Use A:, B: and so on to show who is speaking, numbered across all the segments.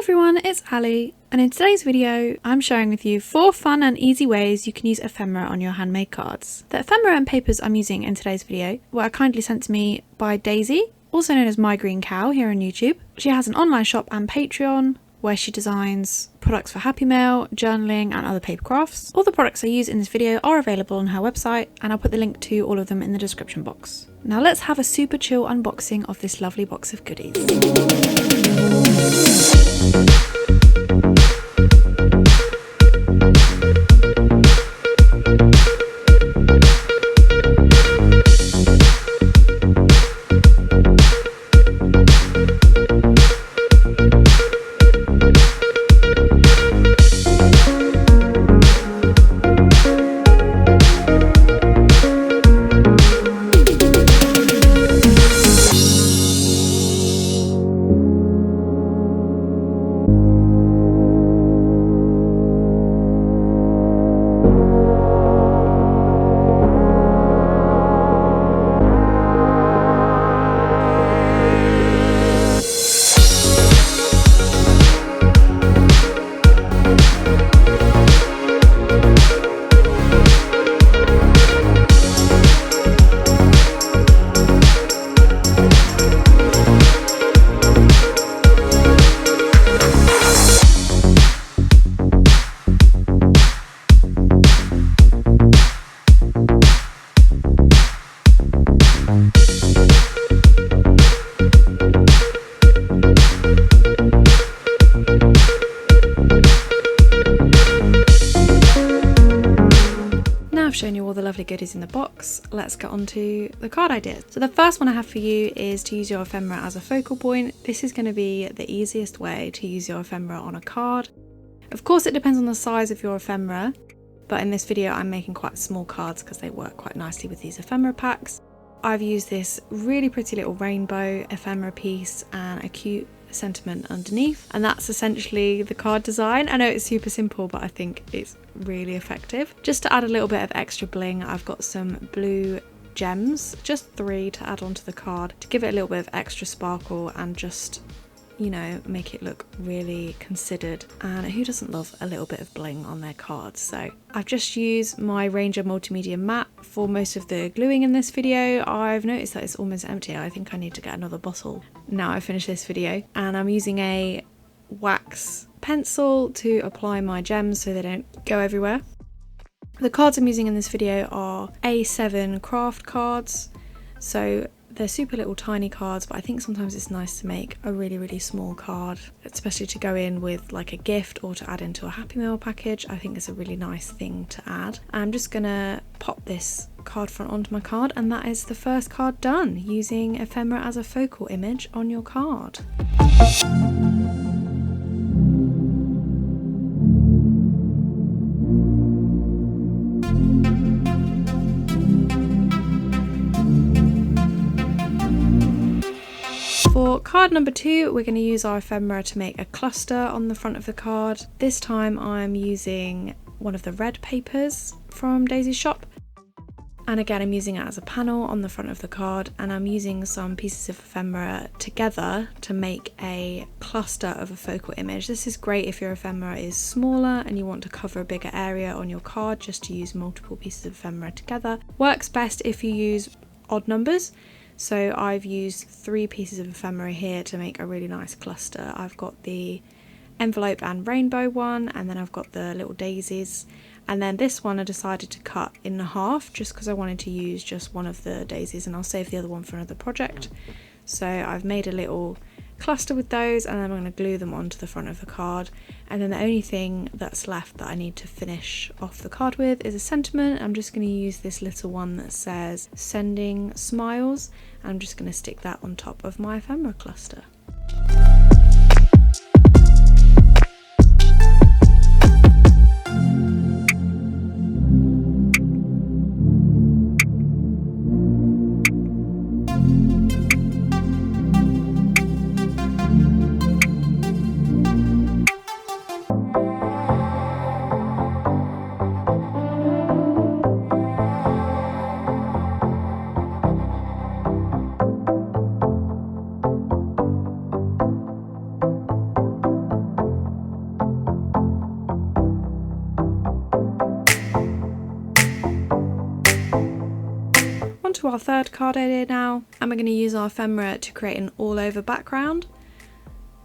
A: everyone, it's Ali, and in today's video I'm sharing with you 4 fun and easy ways you can use ephemera on your handmade cards. The ephemera and papers I'm using in today's video were kindly sent to me by Daisy, also known as MyGreenCow here on YouTube. She has an online shop and Patreon where she designs products for happy mail, journaling and other paper crafts. All the products I use in this video are available on her website, and I'll put the link to all of them in the description box. Now let's have a super chill unboxing of this lovely box of goodies. I've shown you all the lovely goodies in the box, let's get on to the card ideas. So the first one I have for you is to use your ephemera as a focal point. This is going to be the easiest way to use your ephemera on a card. Of course it depends on the size of your ephemera, but in this video I'm making quite small cards because they work quite nicely with these ephemera packs. I've used this really pretty little rainbow ephemera piece and a cute sentiment underneath, and that's essentially the card design. I know it's super simple, but I think it's really effective. Just to add a little bit of extra bling, I've got some blue gems, just 3 to add onto the card to give it a little bit of extra sparkle and just, you know, make it look really considered. And who doesn't love a little bit of bling on their cards? So I've just used my Ranger multimedia mat for most of the gluing in this video. I've noticed that it's almost empty. I think I need to get another bottle now I finish this video, and I'm using a wax pencil to apply my gems so they don't go everywhere. The cards I'm using in this video are A7 craft cards, so they're super little tiny cards, but I think sometimes it's nice to make a really small card, especially to go in with like a gift or to add into a happy mail package. I think it's a really nice thing to add. I'm just gonna pop this card front onto my card, and that is the first card done, using ephemera as a focal image on your card. For card number 2, we're going to use our ephemera to make a cluster on the front of the card. This time I'm using one of the red papers from Daisy's shop. And again, I'm using it as a panel on the front of the card, and I'm using some pieces of ephemera together to make a cluster of a focal image. This is great if your ephemera is smaller and you want to cover a bigger area on your card, just to use multiple pieces of ephemera together. Works best if you use odd numbers. So I've used 3 pieces of ephemera here to make a really nice cluster. I've got the envelope and rainbow one, and then I've got the little daisies, and then this one I decided to cut in half just because I wanted to use just one of the daisies, and I'll save the other one for another project. So I've made a little cluster with those, and then I'm going to glue them onto the front of the card. And then the only thing that's left that I need to finish off the card with is a sentiment. I'm just going to use this little one that says sending smiles, and I'm just going to stick that on top of my ephemera cluster. to our third card idea now, and we're going to use our ephemera to create an all over background.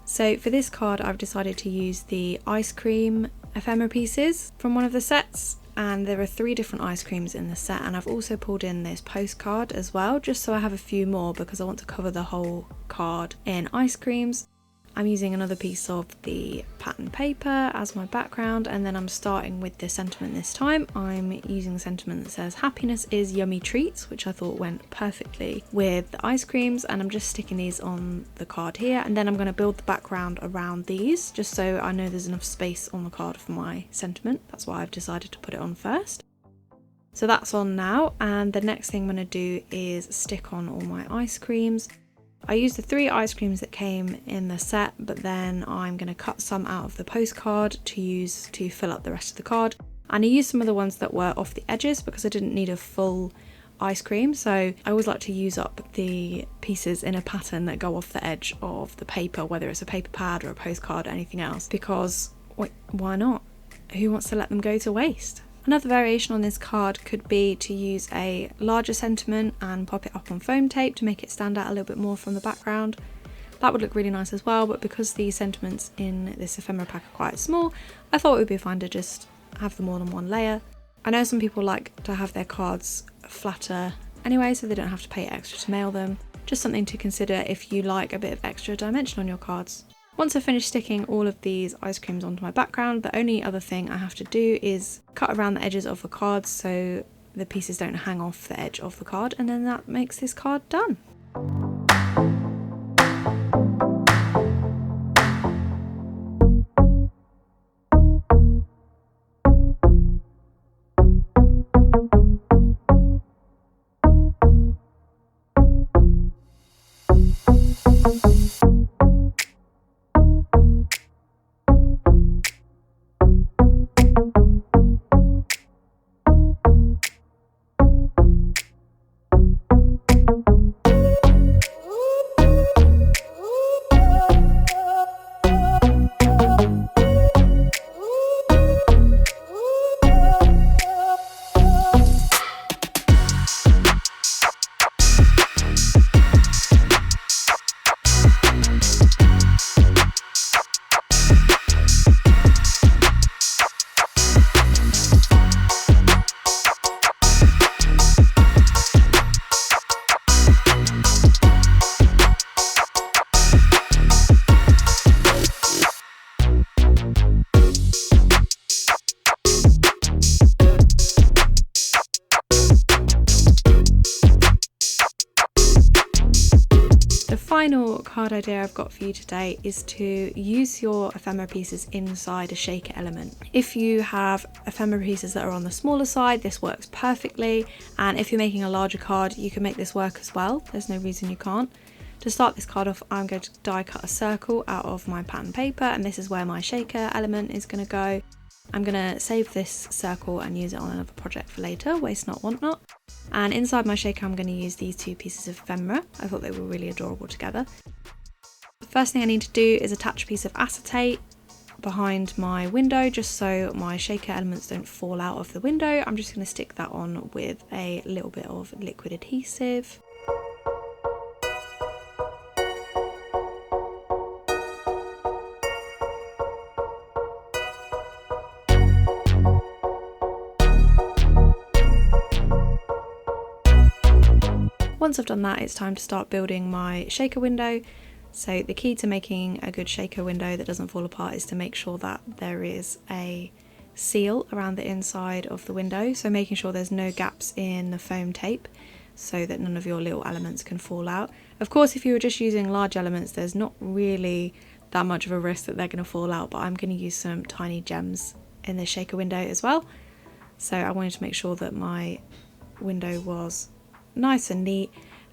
A: So for this card I've decided to use the ice cream ephemera pieces from one of the sets, and there are 3 different ice creams in the set, and I've also pulled in this postcard as well just so I have a few more because I want to cover the whole card in ice creams. I'm using another piece of the pattern paper as my background, and then I'm starting with the sentiment this time. I'm using the sentiment that says happiness is yummy treats, which I thought went perfectly with the ice creams, and I'm just sticking these on the card here, and then I'm going to build the background around these just so I know there's enough space on the card for my sentiment. That's why I've decided to put it on first. So that's on now, and the next thing I'm going to do is stick on all my ice creams. I used the 3 ice creams that came in the set, but then I'm going to cut some out of the postcard to use to fill up the rest of the card. And I used some of the ones that were off the edges because I didn't need a full ice cream, so I always like to use up the pieces in a pattern that go off the edge of the paper, whether it's a paper pad or a postcard or anything else, because why not? Who wants to let them go to waste? Another variation on this card could be to use a larger sentiment and pop it up on foam tape to make it stand out a little bit more from the background. That would look really nice as well, but because the sentiments in this ephemera pack are quite small, I thought it would be fine to just have them all on one layer. I know some people like to have their cards flatter anyway, so they don't have to pay extra to mail them. Just something to consider if you like a bit of extra dimension on your cards. Once I've finished sticking all of these ice creams onto my background, the only other thing I have to do is cut around the edges of the cards so the pieces don't hang off the edge of the card, and then that makes this card done. Final card idea I've got for you today is to use your ephemera pieces inside a shaker element. If you have ephemera pieces that are on the smaller side, this works perfectly, and if you're making a larger card, you can make this work as well. There's no reason you can't. To start this card off, I'm going to die cut a circle out of my pattern paper, and this is where my shaker element is going to go. I'm going to save this circle and use it on another project for later, waste not, want not. And inside my shaker I'm going to use these 2 pieces of ephemera. I thought they were really adorable together. The first thing I need to do is attach a piece of acetate behind my window just so my shaker elements don't fall out of the window. I'm just going to stick that on with a little bit of liquid adhesive. Once I've done that, it's time to start building my shaker window. So the key to making a good shaker window that doesn't fall apart is to make sure that there is a seal around the inside of the window, so making sure there's no gaps in the foam tape so that none of your little elements can fall out. Of course, if you were just using large elements, there's not really that much of a risk that they're going to fall out, but I'm going to use some tiny gems in the shaker window as well. So I wanted to make sure that my window was nice and neat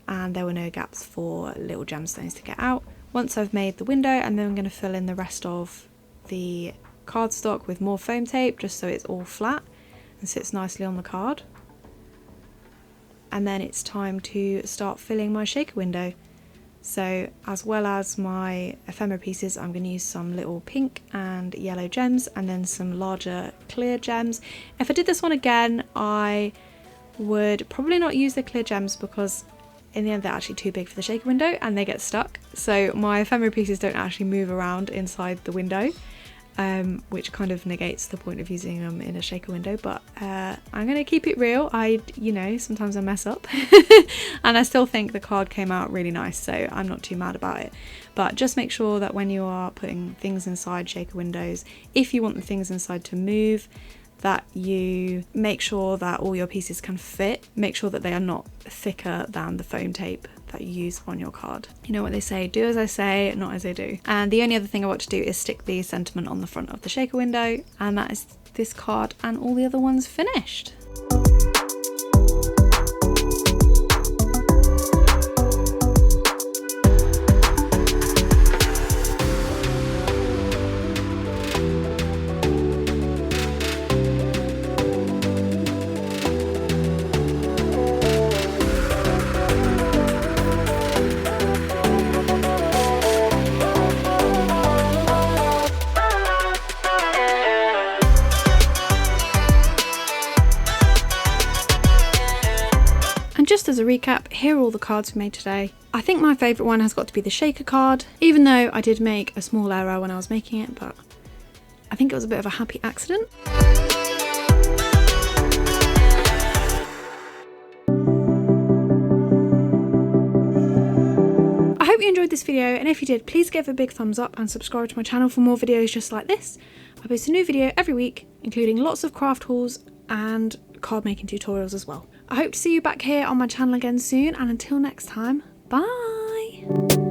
A: and there were no gaps for little gemstones to get out. Once I've made the window, and then I'm going to fill in the rest of the cardstock with more foam tape just so it's all flat and sits nicely on the card. And then it's time to start filling my shaker window. So as well as my ephemera pieces, I'm going to use some little pink and yellow gems and then some larger clear gems. If I did this one again, I would probably not use the clear gems because in the end they're actually too big for the shaker window and they get stuck. So my ephemera pieces don't actually move around inside the window, which kind of negates the point of using them in a shaker window. But I'm going to keep it real. You know, sometimes I mess up and I still think the card came out really nice, so I'm not too mad about it. But just make sure that when you are putting things inside shaker windows, if you want the things inside to move, that you make sure that all your pieces can fit. Make sure that they are not thicker than the foam tape that you use on your card. You know what they say, do as I say, not as I do. And the only other thing I want to do is stick the sentiment on the front of the shaker window, and that is this card and all the other ones finished. Just as a recap, here are all the cards we made today. I think my favourite one has got to be the shaker card, even though I did make a small error when I was making it, but I think it was a bit of a happy accident. I hope you enjoyed this video, and if you did, please give it a big thumbs up and subscribe to my channel for more videos just like this. I post a new video every week, including lots of craft hauls and card making tutorials as well. I hope to see you back here on my channel again soon, and until next time, bye!